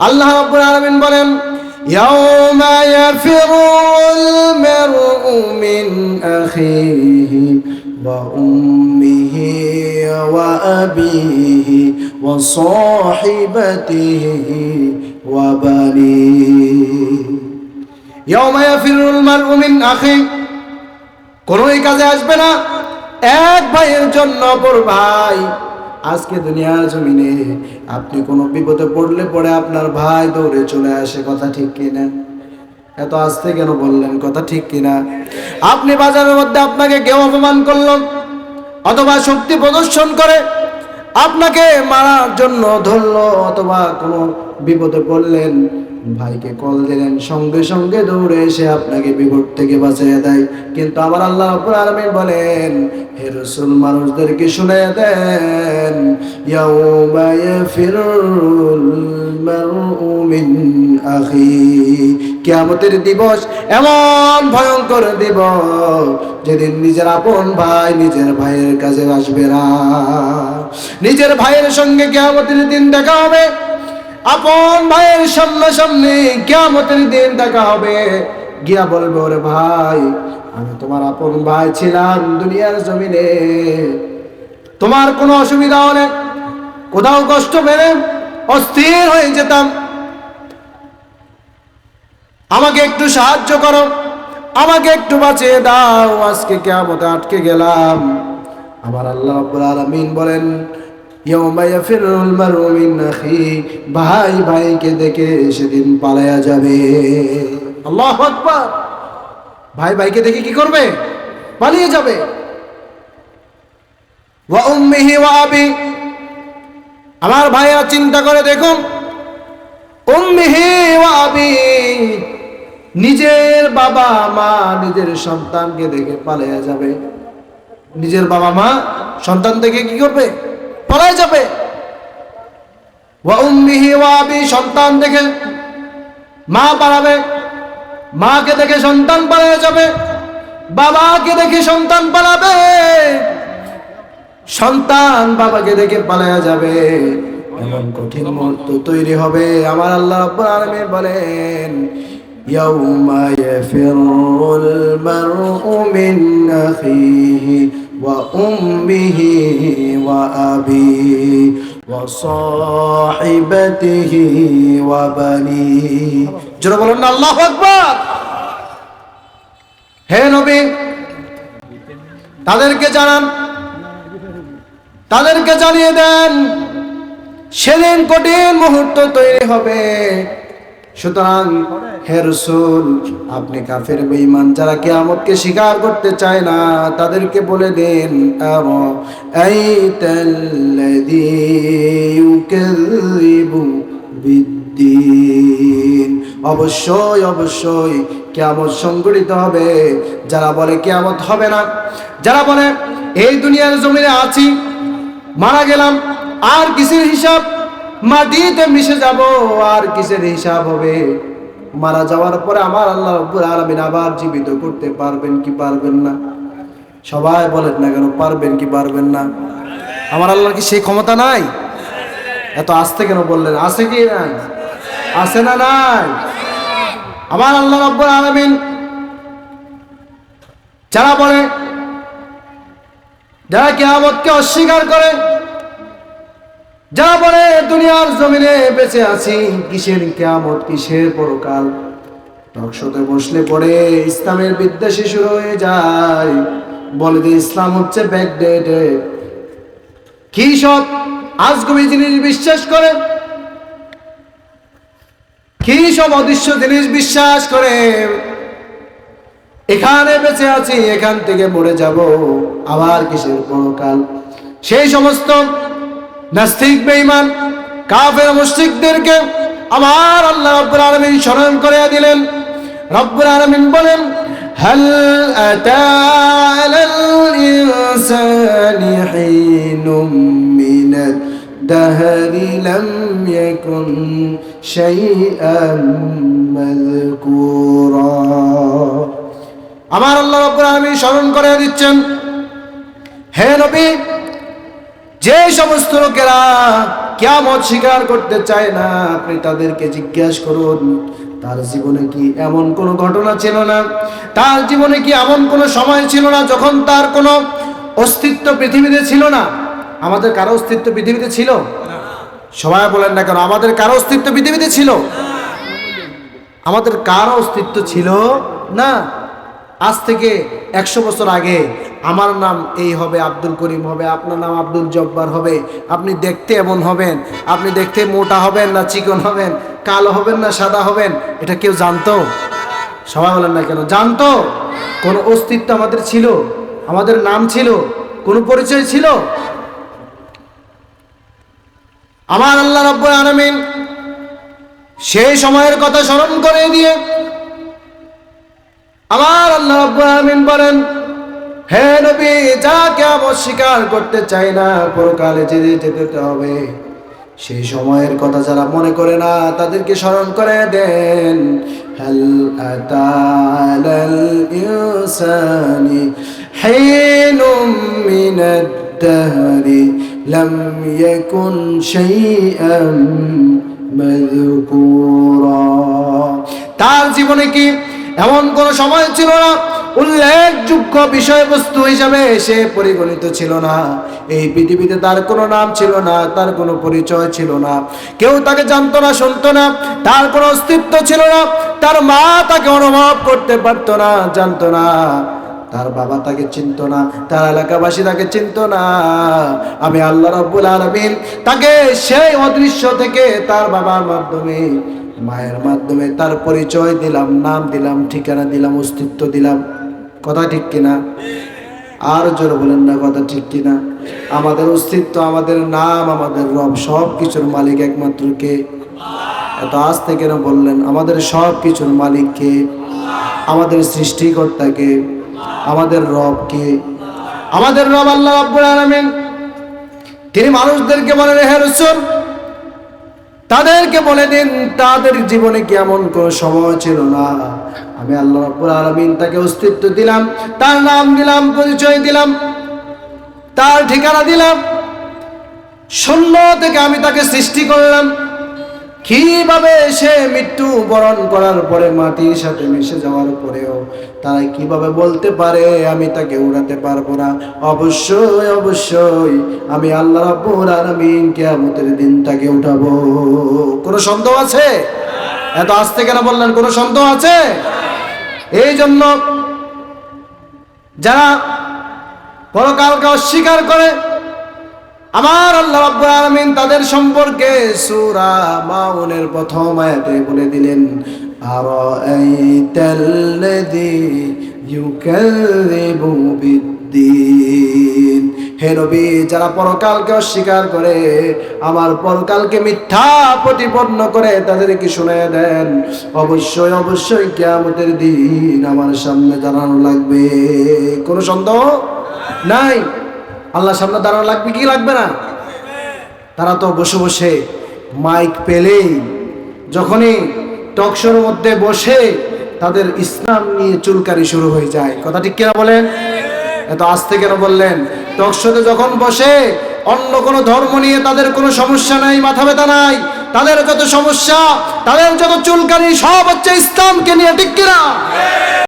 আল্লাহ রাব্বুল আলামিন বলেন, ইয়াউমা ইয়াফিরুল মারউ মিন আখিহি ওয়া উম্মিহি ওয়া আবিহি ওয়া সাহিবাতিহি ওয়া বানিহি। ইয়াউমা ইয়াফিরুল মারউ মিন আখিহি, কোনোই কাজে আসবে না এক ভাইয়ের জন্য অপর ভাই। আজকে দুনিয়ার জমিনে আপনি কোনো বিপদে পড়লে পরে আপনার ভাই দৌড়ে চলে আসে, কথা ঠিক কিনা? এত আস্তে কেন বললেন, কথা ঠিক কিনা? আপনি বাজারের মধ্যে আপনাকে কেউ অপমান করলো অথবা শক্তি প্রদর্শন করে আপনাকে মারার জন্য ধরলো, অথবা কোনো বিপদে পড়লেন, ভাইকে কল দিলেন, সঙ্গে সঙ্গে দৌড়ে এসে আপনাকে বিপদ থেকে বাঁচিয়ে দেয়। কিন্তু আমার আল্লাহ রাব্বুল আলামিন বলেন, হে রাসূল মানুষদেরকে শুনিয়ে দেন, ইয়াউমা ইয়াফিরুল মারউ মিন আখি, কিয়ামতের দিবস এমন ভয়ঙ্কর দিবস যেদিন নিজের আপন ভাই নিজের ভাইয়ের কাছে আসবে না। নিজের ভাইয়ের সঙ্গে কিয়ামতের দিন দেখা হবে, আপন ভাইয়ের সামনাসামনি কিয়ামতের দিন দেখা হবে। গিয়া বলবে, ওরে ভাই, আমি তোমার আপন ভাই ছিলাম দুনিয়ার জমিনে, তোমার কোনো অসুবিধা হলে, কোথাও কষ্ট পেলে অস্থির হয়ে যেতাম, আমাকে একটু সাহায্য করো, আমাকে একটু বাঁচিয়ে দাও, আজকে কিয়ামতে আটকে গেলাম। আমার আল্লাহ রাব্বুল আলামিন বলেন, ইয়াউমা ইয়াফিরুল মারউ মিন আখি, ভাই ভাইকে দেখে সেদিন পালায়া যাবে। আল্লাহু আকবার। ভাই ভাইকে দেখে কি করবে? পালিয়ে যাবে। ওয়া উম্মিহি ওয়া আবি, আমার ভাইয়া চিন্তা করে দেখুন, উম্মিহি ওয়া আবি, নিজের বাবা মা নিজের সন্তানকে দেখে পালিয়ে যাবে। নিজের বাবা মা সন্তান দেখে কি করবে? পালিয়ে যাবে। ওয়া উম্মিহি ওয়া আবি, সন্তান দেখে মা পালাবে, মাকে দেখে সন্তান পালিয়ে যাবে, বাবাকে দেখে সন্তান পালাবে, সন্তান বাবাকে দেখে পালিয়ে যাবে। এমন কঠিন মুহূর্ত তৈরি হবে। আমার আল্লাহ রাব্বুল আলামিন বলেন, ইয়াউমা ইয়াফিরুল মারউ মিন আখিহি ওয়া উম্মিহি ওয়া আবিহি ওয়া সাহিবাতিহি ওয়া বানিহি। জোরে বলুন না আল্লাহু আকবার। হে নবী, তাদেরকে জানান, তাদেরকে জানিয়ে দেন, সেদিন কঠিন মুহূর্ত তৈরি হবে। সুতরাং হে রাসূল, আপনি কাফের বেঈমান যারা কিয়ামতকে স্বীকার করতে চায় না তাদেরকে বলে দেন, আরাআইতাল্লাযী ইউকাযযিবু বিদ্দীন, অবশ্যই অবশ্যই কিয়ামত সংঘটিত হবে। যারা বলে কিয়ামত হবে না, যারা বলে এই দুনিয়ার জমিনে আছি, মারা গেলাম, আর কিসের হিসাব, মাটিতে মিশে যাব, আর কিসের হিসাব হবে, মারা যাওয়ার পরে আমার আল্লাহ রাব্বুল আলামিন আবার জীবিত করতে পারবেন কি পারবেন না? সবাই বলেন না কেন, পারবেন কি পারবেন না? আমার আল্লাহর কি সেই ক্ষমতা নাই? এত আস্তে কেন বললেন? আছে কি নাই? আছে না নাই? আমার আল্লাহ রাব্বুল আলামিন যারা বলে, যারা কিয়ামতকে অস্বীকার করে, যারা বলে দুনিয়ার জমিনে বেঁচে আছি, কিসের কিয়ামত, কিসের পরকাল, টকশোতে বসলে পরে ইসলামের বিদ্বেষী শুরু হয়ে যায়। বলে যে ইসলাম হচ্ছে ব্যাকডেটেড, কি সব আজগুবি জিনিস বিশ্বাস করে, কি সব অদৃশ্য জিনিস বিশ্বাস করে, এখানে বেঁচে আছি, এখান থেকে মরে যাব, আবার কিসের পরকাল। সেই সমস্ত নাস্তিক বেঈমান কাফের মুশরিকদেরকে আমার আল্লাহ রাব্বুল আলামিন স্মরণ করে দিলেন। রাব্বুল আলামিন বলেন, হাল আতা আলাল ইনসানি হিনুম মিনাদ দাহরি লাম ইয়াকুন শাইআন মাযকুরা। আমার আল্লাহ রাব্বুল আলামিন স্মরণ করে দিচ্ছেন, হে নবী, যে সমস্ত লোকেরা কিয়ামত স্বীকার করতে চায় না, আপনি তাদেরকে জিজ্ঞাসা করুন তার জীবনে কি এমন কোনো ঘটনা ছিল না, তার জীবনে কি এমন কোনো সময় ছিল না যখন তার কোনো অস্তিত্ব পৃথিবীতে ছিল না? আমাদের কারো অস্তিত্ব পৃথিবীতে ছিল? সবাই বলেন না কেন, আমাদের কারো অস্তিত্ব পৃথিবীতে ছিল? আমাদের কারো অস্তিত্ব ছিল না। আজ থেকে 100 বছর আগে আমার নাম এই হবে, আব্দুল করিম হবে, আপনার নাম আব্দুল জব্বার হবে, আপনি দেখতে এমন হবেন, আপনি দেখতে মোটা হবেন না চিকন হবেন, কালো হবেন না সাদা হবেন, এটা কেউ জানতো? সবাই বলেন না কেন, জানতো? কোনো অস্তিত্ব আমাদের ছিল? আমাদের নাম ছিল? কোনো পরিচয় ছিল? আমার আল্লাহ রাব্বুল আলামিন সেই সময়ের কথা স্মরণ করে দিয়ে আমার আল্লাহ রাব্বুল আলামিন বলেন, হে নবী, যা কিয়ামত স্বীকার করতে চায় না, পরকালে যেতে হবে, সেই সময়ের কথা যারা মনে করে না তাদেরকে স্মরণ করে দেন। হাল আতালাল ইনসানি হিনুম মিনাদ দাহরি লাম ইয়াকুন শাইআম মাযকুরা। তার জীবনে কি এমন কোন সময় ছিল না উল্লেখযোগ্য বিষয়বস্তু হিসাবে সে পরিগণিত ছিল না? এই পৃথিবীতে তার কোনো নাম ছিল না, তার কোনো পরিচয় ছিল না, কেউ তাকে জানতো না, শুনতো না, তার কোনো অস্তিত্ব ছিল না, তার মা তাকে অনুভব করতে পারতো না, জানতো না, তার বাবা তাকে চিনতো না, তার এলাকাবাসী তাকে চিনতো না। আমি আল্লাহ রাব্বুল আলামিন তাকে সেই অদৃশ্য থেকে তার বাবার মাধ্যমে, মায়ের মাধ্যমে তার পরিচয় দিলাম, নাম দিলাম, ঠিকানা দিলাম, অস্তিত্ব দিলাম। কথা ঠিক কিনা? আর জোরে বলেন না কথা ঠিক কিনা? আমাদের অস্তিত্ব, আমাদের নাম, আমাদের রব, সব কিছুর মালিক একমাত্র কে? এত আস্তে কেন বললেন? আমাদের সব কিছুর মালিক কে? আমাদের সৃষ্টিকর্তা কে? আমাদের রব কে? আমাদের রব আল্লাহ রাব্বুল আলামিন। তিনি মানুষদেরকে বলেন, হে রাসূল, তাদেরকে বলে দিন তাদের জীবনে কি এমন কোন সময় ছিল না আমি আল্লাহ রাব্বুল আলামিন তাকে অস্তিত্ব দিলাম, তার নাম দিলাম, পরিচয় দিলাম, তার ঠিকানা দিলাম, শূন্য থেকে আমি তাকে সৃষ্টি করলাম। কিভাবে সে মৃত্যু বরণ করার পরে মাটির সাথে মিশে যাওয়ার পরেও তারা কিভাবে বলতে পারে আমি তাকে উড়াতে পারবো না? অবশ্যই অবশ্যই আমি আল্লাহ রাব্বুল আলামিন কিয়ামতের দিন তাকে উঠাবো। কোনো সন্দেহ আছে? এত আস্তে কেন বললেন? কোনো সন্দেহ আছে? এই জন্য যারা পরকালকে অস্বীকার করে আমার আল্লাহ রাব্বুল আলামিন তাদের সম্পর্কে সূরা মাউনের প্রথম আয়াতে বলে দিলেন, আরাআইতাল্লাযী ইউকাযযিবু বিদ্দীন। হে নবী, যারা পরকালকে অস্বীকার করে, আমার পরকালকে মিথ্যা প্রতিপন্ন করে, তাদেরকে শুনিয়ে দেন অবশ্যই অবশ্যই কিয়ামতের দিন আমার সামনে দাঁড়ানো লাগবে। কোনো সন্দেহ নাই, আল্লাহর সামনে দাঁড়ানো লাগবে কি লাগবে না? তারা তো বসে বসে মাইক পেলেই, যখনই টকশোর মধ্যে বসে তাদের ইসলাম নিয়ে চুলকারি শুরু হয়ে যায়। কথা ঠিক কিনা বলেন? এত আস্তে কেন বললেন? টকশোতে যখন বসে অন্য কোনো ধর্ম নিয়ে তাদের কোনো সমস্যা নাই, মাথা ব্যথা নাই, তাদের যত সমস্যা, তাদের যত চুলকানি সব হচ্ছে ইসলামকে নিয়ে। ঠিক কিনা?